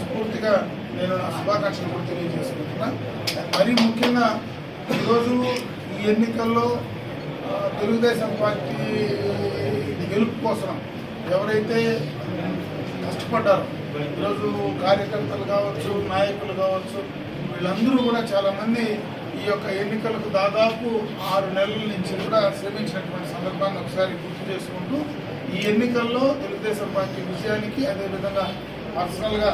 పూర్తిగా నేను నా శుభాకాంక్షలు కూడా తెలియజేసుకుంటున్నా. మరీ ముఖ్యంగా ఈరోజు ఈ ఎన్నికల్లో తెలుగుదేశం పార్టీ గెలుపు కోసం ఎవరైతే కష్టపడ్డారో ఈరోజు కార్యకర్తలు కావచ్చు, నాయకులు కావచ్చు, వీళ్ళందరూ కూడా చాలామంది ఈ యొక్క ఎన్నికలకు దాదాపు 6 నెలల నుంచి కూడా శ్రమించినటువంటి సందర్భాన్ని ఒకసారి గుర్తు చేసుకుంటూ ఈ ఎన్నికల్లో తెలుగుదేశం పార్టీ విజయానికి, అదేవిధంగా పర్సనల్గా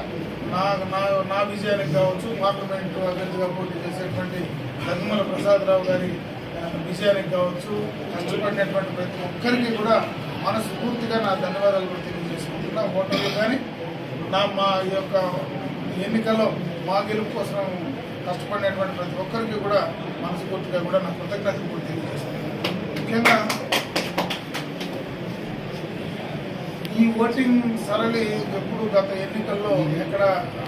నా విజయానికి కావచ్చు, పార్లమెంటు అభ్యర్థిగా పోటీ చేసేటువంటి ధర్మల ప్రసాదరావు గారి విజయానికి కావచ్చు, కష్టపడినటువంటి ప్రతి ఒక్కరికి కూడా మనస్ఫూర్తిగా నా ధన్యవాదాలు కూడా తెలియజేసుకుంటున్నా. ఓటర్లు కానీ మా యొక్క ఎన్నికల్లో మా గెలుపు కోసం కష్టపడినటువంటి ప్రతి ఒక్కరికి కూడా మనస్ఫూర్తిగా కూడా నా కృతజ్ఞతలు కూడా తెలియజేస్తున్నాను. ముఖ్యంగా ఈ ఓటింగ్ సరళి ఎప్పుడు గత ఎన్నికల్లో ఎక్కడ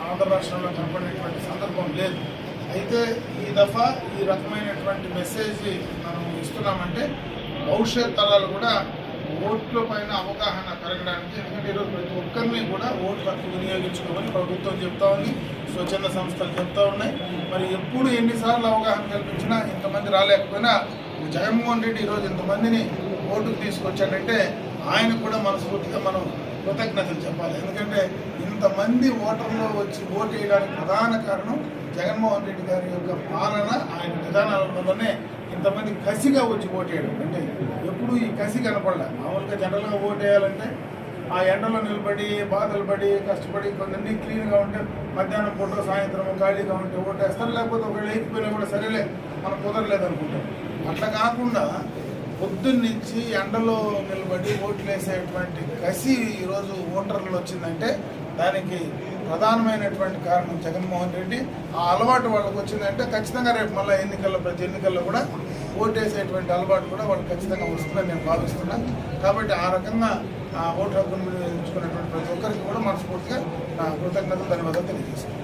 ఆంధ్ర రాష్ట్రంలో కనపడినటువంటి సందర్భం లేదు. అయితే ఈ దఫా ఈ రకమైనటువంటి మెసేజ్ మనం ఇస్తున్నామంటే భవిష్యత్ తరాలు కూడా ఓట్ల పైన అవగాహన పెరగడానికి, ఎందుకంటే ఈరోజు ప్రతి ఒక్కరిని కూడా ఓటు హక్కు వినియోగించుకోమని ప్రభుత్వం చెప్తా ఉంది, స్వచ్ఛంద సంస్థలు చెప్తా ఉన్నాయి. మరి ఎప్పుడు ఎన్నిసార్లు అవగాహన కల్పించినా ఇంతమంది రాలేకపోయినా జగన్మోహన్ రెడ్డి ఈరోజు ఇంతమందిని ఓటుకు తీసుకొచ్చాడంటే ఆయన కూడా మనస్ఫూర్తిగా మనం కృతజ్ఞతలు చెప్పాలి. ఎందుకంటే ఇంతమంది ఓటర్లు వచ్చి ఓటు వేయడానికి ప్రధాన కారణం జగన్మోహన్ రెడ్డి గారి యొక్క పాలన, ఆయన విధానాల వల్లనే ఇంతమంది కసిగా వచ్చి ఓటేయడం. అంటే ఎప్పుడు ఈ కసి కనపడలే. మామూలుగా జనరల్గా ఓటు వేయాలంటే ఆ ఎండలో నిలబడి బాధలు పడి కష్టపడి కొందరినీ క్లీన్గా ఉంటే మధ్యాహ్నం పూట సాయంత్రం ఖాళీగా ఉంటే ఓటేస్తారు, లేకపోతే ఒకవేళ వేయకపోయినా కూడా సరేలే మనం కుదరలేదు అనుకుంటాం. అట్లా కాకుండా పొద్దున్నుంచి ఎండలో నిలబడి ఓట్లు వేసేటువంటి కసి ఈరోజు ఓటర్లు వచ్చిందంటే దానికి ప్రధానమైనటువంటి కారణం జగన్మోహన్ రెడ్డి. ఆ అలవాటు వాళ్ళకి వచ్చిందంటే ఖచ్చితంగా రేపు మళ్ళీ ప్రతి ఎన్నికల్లో కూడా ఓటేసేటువంటి అలవాటు కూడా వాళ్ళకి ఖచ్చితంగా వస్తుందని నేను భావిస్తున్నాను. కాబట్టి ఆ రకంగా ఓటు హక్కును వినియోగించుకున్నటువంటి ప్రతి ఒక్కరికి కూడా మనస్ఫూర్తిగా నా కృతజ్ఞతలు, ధన్యవాదాలు తెలియజేస్తున్నాను.